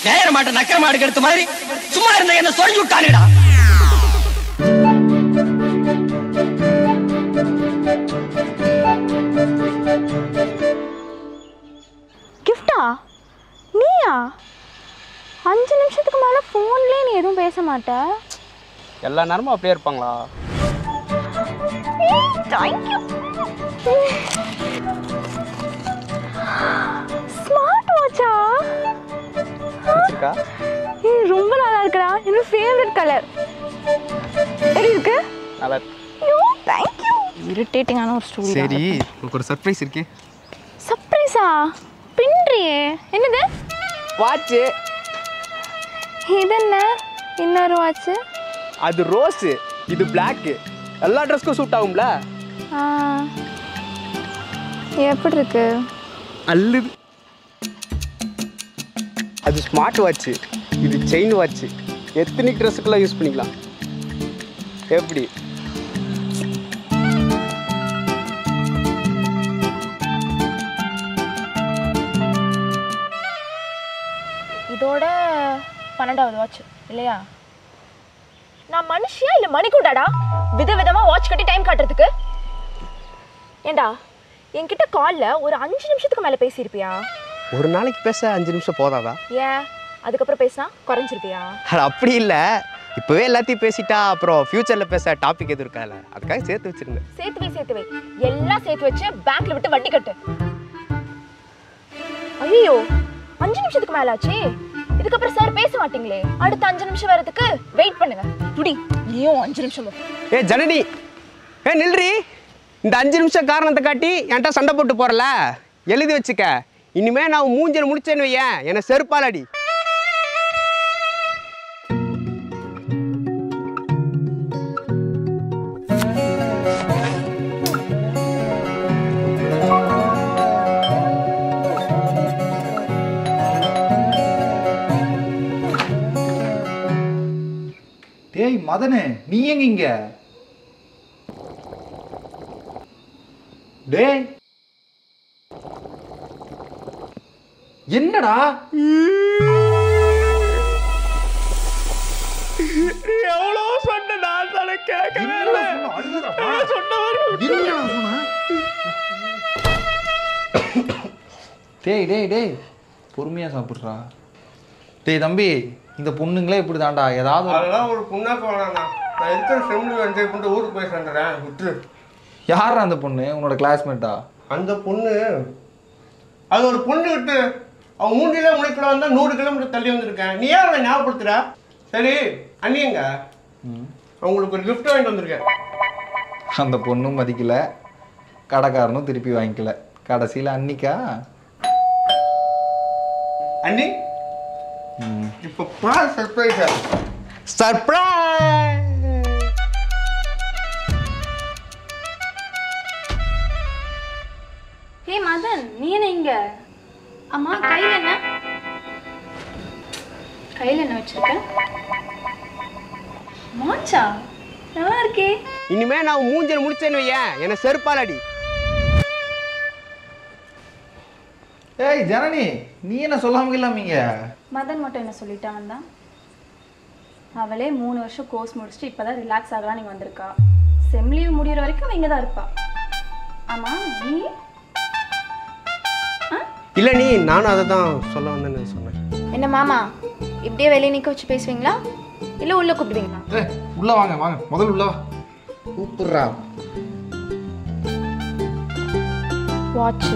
நேர மாட்ட நக்கர மாடு எடுத்த மாதிரி சும்மா இருந்த என்ன சொல்லி விட்டானுடா. கிஃப்டா நீயா? 5 நிமிஷத்துக்கு மேல போன்லயே நீ எதுவும் பேச மாட்ட. எல்லா நேரமும் அப்படியே இருப்பாங்களா? Thank you. ஸ்மார்ட் வாட்சா? பிடிச்சிருக்கா? ரொம்ப நல்லா இருக்குடா. என்னோட ஃபேவரட் கலர். எப்படி இருக்கு? நல்லா இருக்கு. யோ தேங்க் யூ. இரிட்டேட்டிங்கான ஒரு ஸ்டோரி. சரி, உங்களுக்கு ஒரு சர்ப்ரைஸ் இருக்கு. சர்ப்ரைஸா? பின்றியே. என்னது? வாட்ச். இது என்ன? இன்னொரு வாட்ச். அது ரோஸ், இது பிளாக். எல்லா ட்ரெஸ்க்கும் சூட் ஆகும்ல? எப்படி இருக்கு? அல்லுது. அது ஸ்மார்ட் வாட்ச், இது செயின் வாட்ச். எத்தனை ட்ரெஸ்ஸுக்கெல்லாம் யூஸ் பண்ணிக்கலாம். எப்படி? இதோட 12வது வாட்ச் இல்லையா? நான் மனுஷியா இல்ல மணிக்கூடாடா விதவிதமா வாட்ச் கட்டி டைம் காட்டுறதுக்கு? ஏண்டா என்கிட்ட கால்ல ஒரு 5 நிமிஷத்துக்கு மேல பேசியிருப்பியா? ஒரு நாளைக்கு பேச 5 நிமிஷம் போதாதா? ஏன் அதுக்கப்புறம் பேசினா குறைஞ்சிருப்பியா? அப்படி இல்லை, இப்போவே எல்லாத்தையும் பேசிட்டா அப்புறம் ஃபியூச்சரில் பேச டாபிக் எதுவும் இருக்காதுல்ல, அதுக்காக சேர்த்து வச்சிருந்தேன். சேர்த்து வை எல்லாம் சேர்த்து வச்சு பேங்க்ல விட்டு வட்டி கட்டு. ஐயோ 5 நிமிஷத்துக்கு மேல ஆச்சு. இதுக்கப்புறம் சார் பேச மாட்டீங்களே. அடுத்த 5 நிமிஷம் வரதுக்கு வெயிட் பண்ணுங்க. புடி நீயும் 5 நிமிஷம். ஏ ஜனனி, நில்றி. இந்த 5 நிமிஷம் காரணத்தை காட்டி என்கிட்ட சண்டை போட்டு போறல, எழுதி வச்சுக்க. இனிமே நான் மூஞ்சல் முடிச்சேன்னு வையேன், என்னை செருப்பாலடி. டேய் மதனே, நீ எங்க இங்க? டேய் என்னடா? எவ்வளோ சொன்ன நான் தானே கேட்கல. டேய் டேய் டேய் பொறுமையா சாப்பிட்றா. டேய் தம்பி, இந்த பொண்ணுங்களே இப்படி தாண்டா. ஏதாவது அதெல்லாம் ஒரு புண்ணாக்கு வேணாண்ணா. நான் இருக்கிற செம்மில் என்ஜாய் பண்ணிட்டு ஊருக்கு போய் சேர்ந்துறேன். விட்டுரு. யாரா அந்த பொண்ணு? உன்னோட கிளாஸ்மேட்டா? அந்த பொண்ணு அது ஒரு பொண்ணு விட்டு அவன் 3 கிலோமீட்டர் வந்தால் 100 கிலோமீட்டர் தள்ளி வந்திருக்கேன். நீ ஏன் அவனை ஞாபகப்படுத்துற? சரி அண்ணியங்க, அவங்களுக்கு ஒரு கிஃப்ட் வாங்கிட்டு வந்திருக்கேன். அந்த பொண்ணும் மதிக்கல, கடைக்காரனும் திருப்பி வாங்கிக்கல. கடைசியில் அன்னிக்கா? அண்ணி இப்போ பார் சர்ப்ரைஸ். சர்ப்ரைஸ். ஹே மதன், நீ என்ன இங்க? அம்மா கையில என்ன? கையில என்ன வச்சிருக்க? மாச்சா நல்லா இருக்கே. இனிமே நான் மூஞ்சல் முடிச்சேன்னு வையேன், என்னை செருப்பாலடி. ஏய் ஜனனி, நீ என்ன சொல்லாம இல்லாமீங்க? மதன் மட்டும் என்ன சொல்லிட்டான் தான்? அவளே 3 வருஷம் கோர்ஸ் முடிச்சுட்டு இப்பதான் ரிலாக்ஸ் ஆகலாம் நீங்க வந்திருக்கா. செம் லீவ் முடிகிற வரைக்கும் இங்கே தான் இருப்பா. ஆமா நீ? இல்லை நீ, நானும் அதை தான் சொல்ல வந்தேன்னு சொன்னேன். என்ன மாமா இப்படியே வெளியே நிற்க வச்சு பேசுவீங்களா இல்லை உள்ளே கூப்பிடுவீங்களா? உள்ள வாங்க வாங்க, முதல்ல உள்ள வா. கூப்பிடுறா. வாட்சு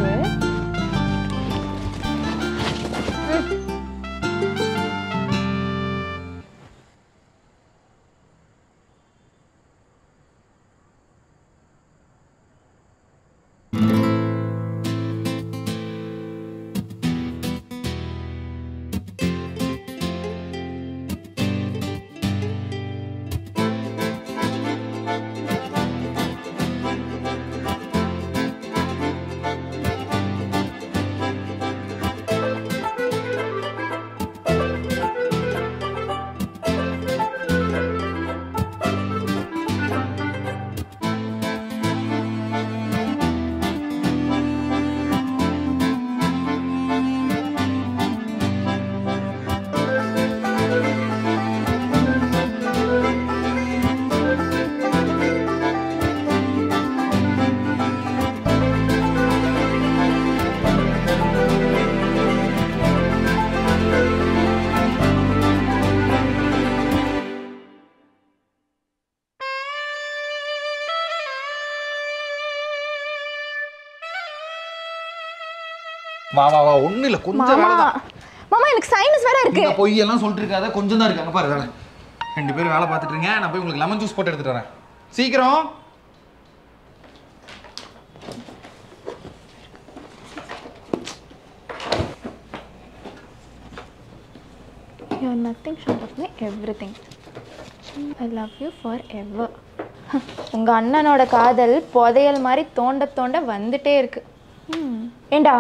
வா வா வா, ஒன்றும் இல்லை, கொஞ்சம் வேலை தான். மாமா எனக்கு சைனஸ் வேற இருக்கு. இந்த பொய்யெல்லாம் சொல்லிட்டு இருக்காத, கொஞ்சம் தான் இருக்காங்க பாரு வேலை. 2 பேரும் வேலை பார்த்துட்டு இருங்க, நான் போய் உங்களுக்கு லெமன் ஜூஸ் போட்டு எடுத்துட்டு வரேன். சீக்கிரம். You are nothing short of me, everything. I love you forever. உங்க அண்ணனோட காதல் புதையல் மாதிரி தோண்ட தோண்ட வந்துட்டே இருக்கு. ஏண்டா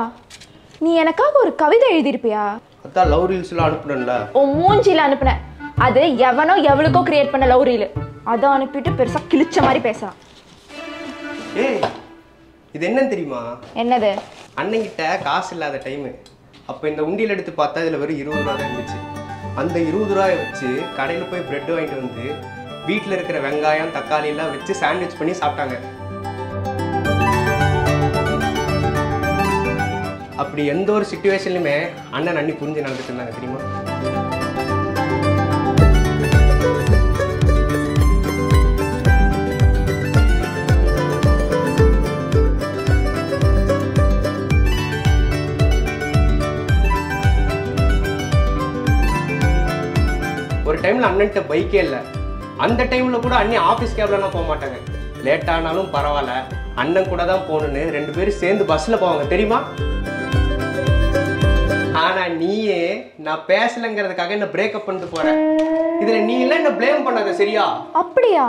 நீ எனக்காக ஒரு கவிதை எழுதியிருப்பியா? அதான் லவ் ரீல்ஸ்லாம் அனுப்புனேன்ல. உன் மூஞ்சில அனுப்புனேன். அது எவனோ எவளுக்கோ கிரியேட் பண்ண லவ் ரீல். அதை அனுப்பிட்டு பெருசா கிழிச்ச மாதிரி பேசுறான். ஏய் இது என்னன்னு தெரியுமா? என்னது? அண்ணன்கிட்ட காசு இல்லாத டைமு. அப்போ இந்த உண்டியல் எடுத்து பார்த்தா இதில் வெறும் 20 ரூபா தான் இருந்துச்சு. அந்த 20 ரூபாயை வச்சு கடையில் போய் பிரெட் வாங்கிட்டு வந்து வீட்டில் இருக்கிற வெங்காயம் தக்காளி எல்லாம் வச்சு சாண்ட்விச் பண்ணி சாப்பிட்டாங்க. அப்படி எந்த ஒரு சிச்சுவேஷன்லையுமே அண்ணன் அண்ணி புரிஞ்சு நடந்துட்டு இருந்தாங்க தெரியுமா? ஒரு டைம்ல அண்ணன்ட்ட பைக்கே இல்லை. அந்த டைம்ல கூட அண்ணி ஆஃபீஸ் கேப்லாம் போக மாட்டாங்க. லேட் ஆனாலும் பரவாயில்ல, அண்ணன் கூட தான் போகணுன்னு 2 பேரும் சேர்ந்து பஸ்ல போவாங்க தெரியுமா? ஆனா நீயே நான் பேசலங்கிறதுக்காக என்ன பிரேக்கப் பண்ணிட்டு போற. இதுல நீ எல்லாம் என்ன ப்ளேம் பண்ணாத சரியா? அப்படியா?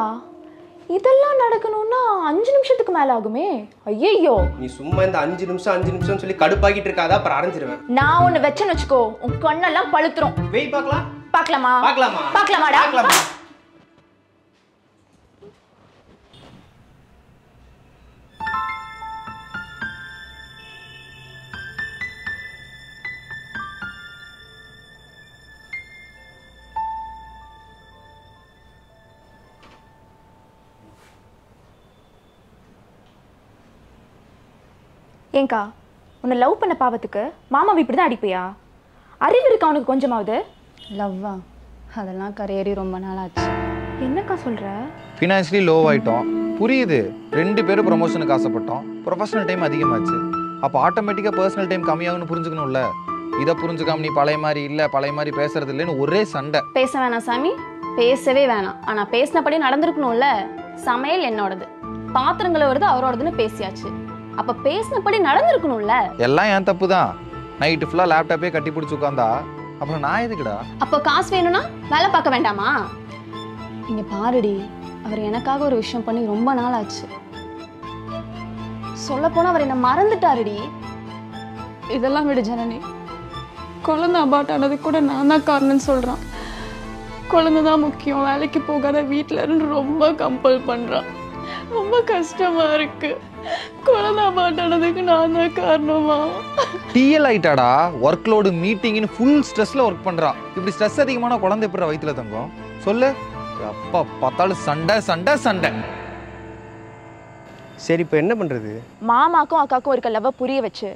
இதெல்லாம் நடக்கணும்னா 5 நிமிஷத்துக்கு மேல ஆகுமே. ஐயோ நீ சும்மா இந்த 5 நிமிஷம் சொல்லி கடுப்பாக்கிட்டு இருக்காதா, அப்புறம் அரைஞ்சிருவேன். நான் ஒன்னு வெச்சேன்னு வச்சுக்கோ, உன் கண்ணெல்லாம் பழுத்துரும். வெய் பார்க்கலாம். பார்க்கலாமா? பார்க்கலாமா? பார்க்கலாமாடா? பார்க்கலாமா? ஏங்கா உன்னை லவ் பண்ண பாவத்துக்கு மாமாவை இப்படி தான் அடிப்பியா? அறிவு இருக்கா அவனுக்கு கொஞ்சமாவது? லவ்வா? அதெல்லாம் கரையேறி ரொம்ப நாள் ஆச்சு. என்னக்கா சொல்ற? ஃபினான்ஷியலி லோ ஆகிட்டோம், புரியுது. 2 பேரும் ப்ரொமோஷனுக்கு ஆசைப்பட்டோம், ப்ரொஃபஷனல் டைம் அதிகமாச்சு. அப்போ ஆட்டோமேட்டிக்காக பர்சனல் டைம் கம்மியாகுன்னு புரிஞ்சுக்கணும்ல. இதை புரிஞ்சுக்காம நீ பழைய மாதிரி இல்லை, பழைய மாதிரி பேசுறது இல்லைன்னு ஒரே சண்டை. பேச வேணாம் சாமி, பேசவே வேணாம். ஆனால் பேசினபடி நடந்திருக்கணும்ல. சமையல் என்னோடது, பாத்திரங்களை வருது அவரோடதுன்னு பேசியாச்சு. அப்போ பேசினபடி நடந்திருக்கணும்ல. எல்லாம் என் தப்பு தான். நைட்டு ஃபுல்லாக லேப்டாப்பே கட்டி பிடிச்சி உட்காந்தா அப்புறம் நான் எதுக்குடா? அப்போ காசு வேணும்னா வேலை பார்க்க வேண்டாமா? இங்க பாருடி, அவர் எனக்காக ஒரு விஷயம் பண்ணி ரொம்ப நாள் ஆச்சு. சொல்ல போனா அவர் என்ன மறந்துட்டாருடி. இதெல்லாம் விடு ஜனனி. குழந்தை அபார்ட் ஆனது கூட நான் தான் காரணம்னு சொல்றான். குழந்தை தான் முக்கியம், வேலைக்கு போகாத வீட்டில் இருந்து ரொம்ப கம்பல் பண்றான். ரொம்ப கஷ்டமா இருக்கு. குழந்தை அபார்ட் ஆனதுக்கு நான் தான் காரணமா? டிஎல் ஆயிட்டாடா. ஒர்க் லோடு மீட்டிங்னு ஃபுல் ஸ்ட்ரெஸ்ல ஒர்க் பண்றா. இப்படி ஸ்ட்ரெஸ் அதிகமான குழந்தை எப்படி வயிற்றுல தங்கும் சொல்லு? அப்பா பார்த்தாலும் சண்டை சண்டை சண்டை. சரி இப்போ என்ன பண்றது? மாமாக்கும் அக்காக்கும் இருக்க லவ் புரிய வச்சு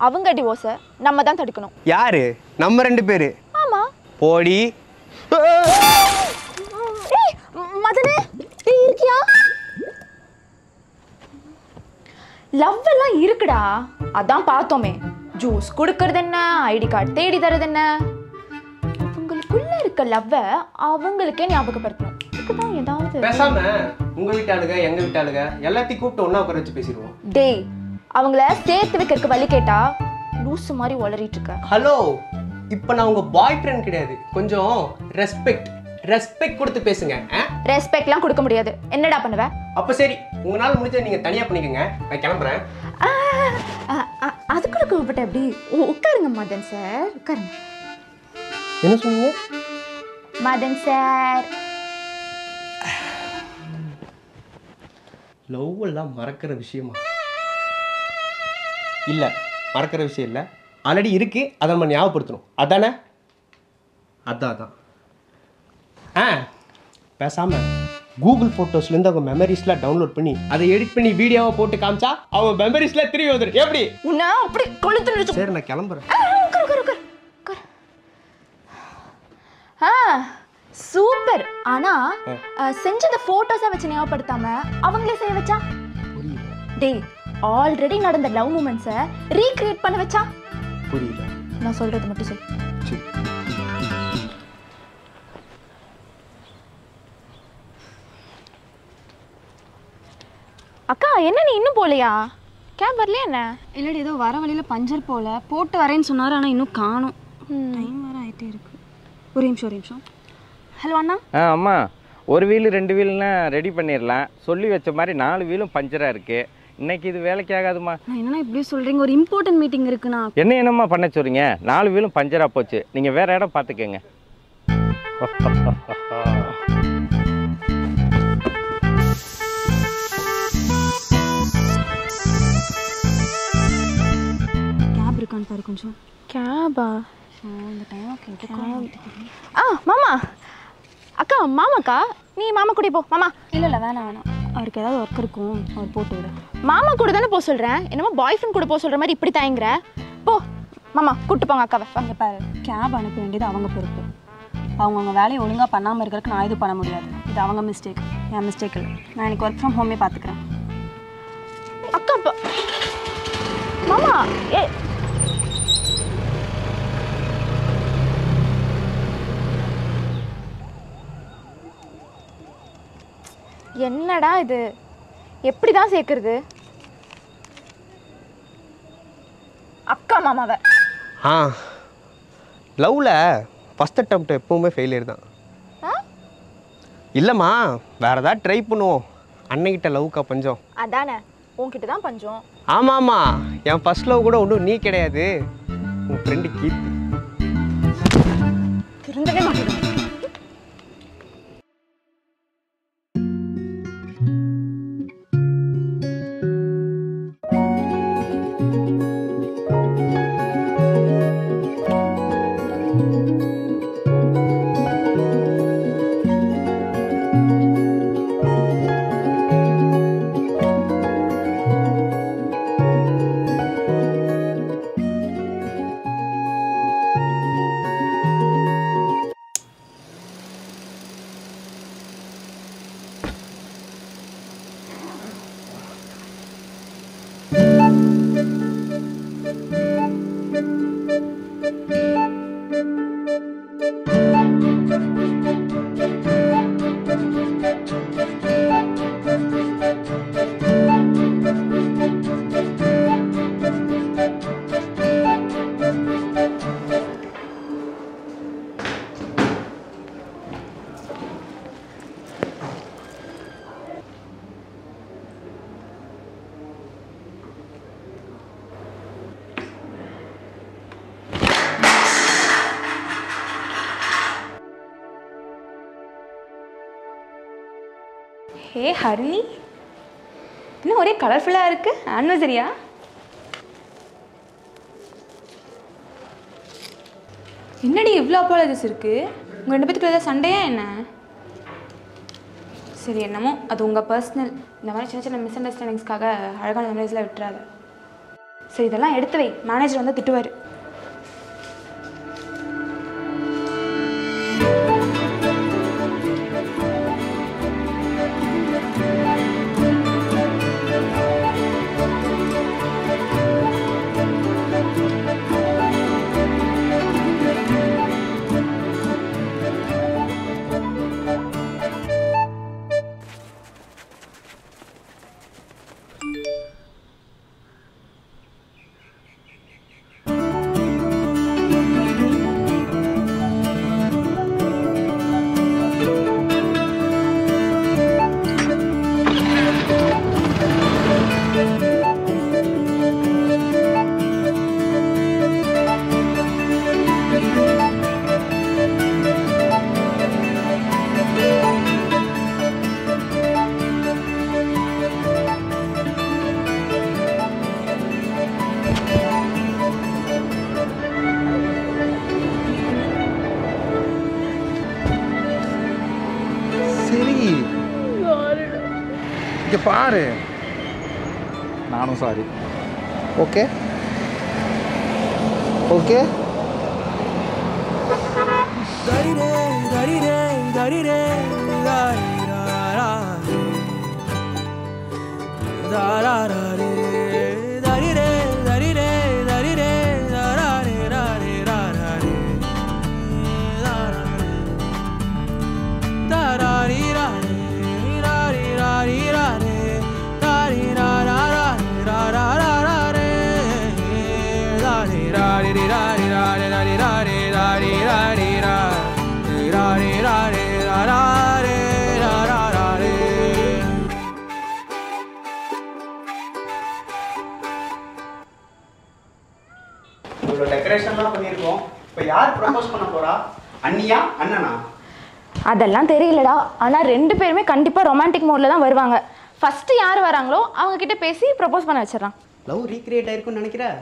அவங்க டிவோர்ஸை நம்ம தான் தடுக்கணும். யாரு? நம்ம 2 பேரு. ஆமா. போடி. ஏய் மதனே, டேய் இருக்கியா? லவ் எல்லாம் இருக்குடா, அதான் பார்த்தோமே. ஜூஸ் கொடுக்கறது என்ன, ஐடி கார்டு தேடி தரது என்ன, அவங்களுக்குள்ள இருக்க லவ்வை அவங்களுக்கே ஞாபகப்படுத்தணும். இதுக்குதான் ஏதாவது பேசாம உங்க வீட்டாளுங்க எங்க வீட்டாளுங்க எல்லாத்தையும் கூப்பிட்டு ஒண்ணா உட்கார வச்சு பேசிடுவோம். டேய் அவங்கள சேர்த்து வைக்கிறதுக்கு வழி கேட்டா லூசு மாதிரி உளறிட்டு இருக்க. ஹலோ, இப்போ நான் உங்க பாய் ஃப்ரெண்ட் கிடையாது. கொஞ்சம் ரெஸ்பெக்ட் கொடுத்து பேசுங்க. ரெஸ்பெக்ட்லாம் கொடுக்க முடியாது. என்னடா பண்ணுவ? அப்ப சரி, உங்களால முடிஞ்சதை நீங்க தனியா பண்ணிக்கங்க, நான் கிளம்புறேன். அதுக்குள்ள கூப்பிட்ட எப்படி? உட்காருங்க மதன் சார், உட்காருங்க. என்ன சொன்னீங்க? மதன் சார், லவ் எல்லாம் மறக்கிற விஷயமா? இல்ல, மறக்கிற விஷயம் இல்ல. ஆல்ரெடி இருக்கு, அதை நம்ம ஞாபகப்படுத்தணும். அதானே? அதான் பேசாம கூகுள் போட்டோஸ்லேருந்து அவங்க மெமரிஸ்லாம் டவுன்லோட் பண்ணி அதை எடிட் பண்ணி வீடியோவை போட்டு காமிச்சா அவங்க மெமரிஸ்லாம் திரும்பி வந்துடும். எப்படி? உன்ன அப்படி கொளுத்து. சரி, நான் கிளம்புறேன். சூப்பர். ஆனா செஞ்சத போட்டோஸா வச்சு ஞாபகப்படுத்தாம அவங்களே செய்ய வச்சா? டேய், ஆல்ரெடி நடந்த லவ் மூமெண்ட்ஸை ரீக்ரியேட் பண்ண வச்சா? புரியல. நான் சொல்றது மட்டும் செய். சரி. அக்கா என்ன நீ இன்னும் போலையா? கேப் வரலையா என்ன? இல்லடி ஏதோ வர வழியில் பஞ்சர் போல போட்டு வரேன்னு சொன்னார், ஆனால் இன்னும் காணும். டைம் வேறு ஆகிட்டே இருக்கு. ஒரு நிமிஷம். ஹலோ அண்ணா. அம்மா, ஒரு வீலு 2 வீலுன்னா ரெடி பண்ணிடலாம். சொல்லி வச்ச மாதிரி 4 வீலும் பஞ்சராக இருக்குது. இன்னைக்கு இது வேலைக்கு ஆகாதுமா. நான் என்னன்னா இப்படி சொல்கிறீங்க, ஒரு இம்பார்ட்டன்ட் மீட்டிங் இருக்குண்ணா. என்னம்மா பண்ண சொல்கிறீங்க? 4 வீலும் பஞ்சராக போச்சு. நீங்கள் வேறு இடம் பார்த்துக்கங்க. கேப் இருக்கான்னு பாரு கொஞ்சம். கேபா? இந்த டைம் கேட்டு. மாமா. அக்கா மாமாக்கா, நீ மாமா கூட போ. மாமா. இல்லை வேணாம். அவருக்கு ஏதாவது ஒர்க் இருக்கும், அவர் போட்டு விட. மாமா கூட தானே போக சொல்கிறேன். என்னமோ பாய் ஃப்ரெண்ட் கூட போக சொல்கிற மாதிரி இப்படி தயங்குற. போ மாமா, கூப்பிட்டு போங்க அக்காவை. அங்கே பாரு, கேப் அனுப்ப வேண்டியது அவங்க பொறுப்பு. அவங்க வேலையை ஒழுங்காக பண்ணாமல் இருக்கிறதுக்கு நான் இது பண்ண முடியாது. இது அவங்க மிஸ்டேக், என் மிஸ்டேக் இல்லை. நான் எனக்கு ஒர்க் ஃப்ரம் ஹோமே பார்த்துக்கிறேன். அக்கா மாமா என்னடா இது? எப்படி தான் சேர்க்கறது அக்கா மாமாவை? லவ்வில் ஃபஸ்ட் அட்டெம்ப்ட் எப்பவுமே ஃபெயிலியர் தான். இல்லைம்மா, வேறு ஏதாவது ட்ரை பண்ணுவோம். அன்னைக்கிட்ட லவ்க்கா பஞ்சம். அதானே, உன்கிட்ட தான் பஞ்சம். ஆமாம்மா, என் ஃபர்ஸ்ட் லவ் கூட ஒன்றும் நீ கிடையாது, உன் ஃப்ரெண்டு கீர்த்தி. திருந்தவே மாட்டேன். ஹே ஹரிணி, இன்னும் ஒரே கலர்ஃபுல்லாக இருக்கு. ஆனிவர்சரியா? என்னடி இவ்வளோ அப்பாலஜிஸ் இருக்கு? உங்கள் 2 பேத்துக்குள்ள ஏதாவது சண்டையா என்ன? சரி, என்னமோ அது உங்கள் பர்சனல். இந்த மாதிரி சின்ன சின்ன மிஸ் அண்டர்ஸ்டாண்டிங்ஸ்க்காக அழகான மெமரிஸ்லாம் விட்டுறாத. சரி, இதெல்லாம் எடுத்து வை, மேனேஜர் வந்து திட்டுவார். இங்கே பாரு, நானும் சாரி. Okay okay. இவ்வளோ டெக்கரேஷன்லாம் பண்ணியிருக்கோம். இப்போ யார் ப்ரப்போஸ் பண்ண போறா? அண்ணியா அண்ணனா? அதெல்லாம் தெரியலடா. ஆனால் 2 பேருமே கண்டிப்பாக ரொமான்டிக் மோடில் தான் வருவாங்க. ஃபஸ்ட்டு யார் வராங்களோ அவங்க கிட்ட பேசி ப்ரப்போஸ் பண்ண வச்சிடலாம். லவ் ரீக்ரியேட் ஆயிருக்கும்னு நினைக்கிறேன்.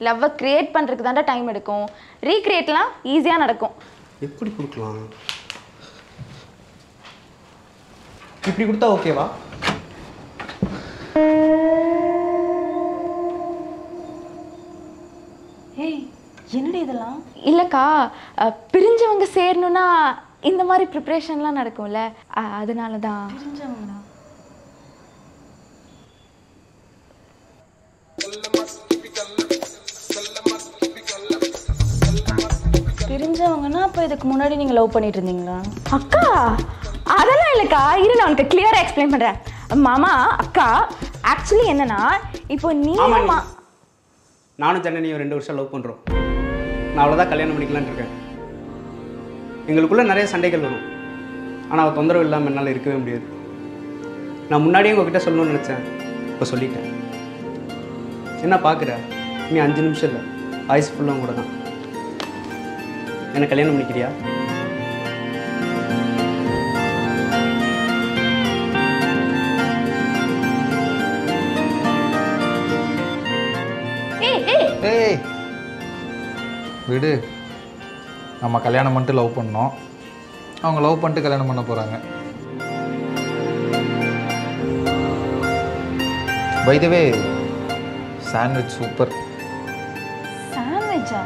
லவ்வை கிரியேட் பண்ணுறதுக்கு தான்டா டைம் எடுக்கும். ரீக்ரியேட்லாம் ஈஸியாக நடக்கும். எப்படி கொடுக்கலாம்? இப்படி கொடுத்தா ஓகேவா? என்னடி இதெல்லாம்? இல்லைக்கா, பிரிஞ்சவங்க சேரணும்னா இந்த மாதிரி ப்ரிப்ரேஷன்லாம் நடக்கும்ல, அதனால தான். பிரிஞ்சவங்களா? பிரிஞ்சவங்கன்னா அப்போ இதுக்கு முன்னாடி நீங்கள் லவ் பண்ணிட்டு இருந்தீங்களா? அக்கா அதெல்லாம் இல்லைக்கா, இரு நான் உனக்கு கிளியராக எக்ஸ்பிளைன் பண்ணுறேன். மாமா அக்கா ஆக்சுவலி என்னன்னா, இப்போ நீ நானும் ஜனனியும் 2 வருஷம் லவ் பண்ணுறோம். நான் அவ்வளோதான் கல்யாணம் பண்ணிக்கலான்னு இருக்கேன். எங்களுக்குள்ளே நிறைய சண்டைகள் வரும். ஆனால் அவள் தொந்தரவு இல்லாமல் என்னால் இருக்கவே முடியாது. நான் முன்னாடியே உங்ககிட்ட சொல்லணும்னு நினச்சேன், இப்போ சொல்லிட்டேன். என்ன பார்க்குற? நீ 5 நிமிஷம் இல்லை, ஆயுஸ் ஃபுல்லாக கூட தான். என்ன கல்யாணம் பண்ணிக்கிறியா? ஏய் விடு, நம்ம கல்யாணம் பண்ணிட்டு லவ் பண்ணோம், அவங்க லவ் பண்ணிட்டு கல்யாணம் பண்ண போகிறாங்க. By the way, sandwich super. சாண்ட்விச்சா?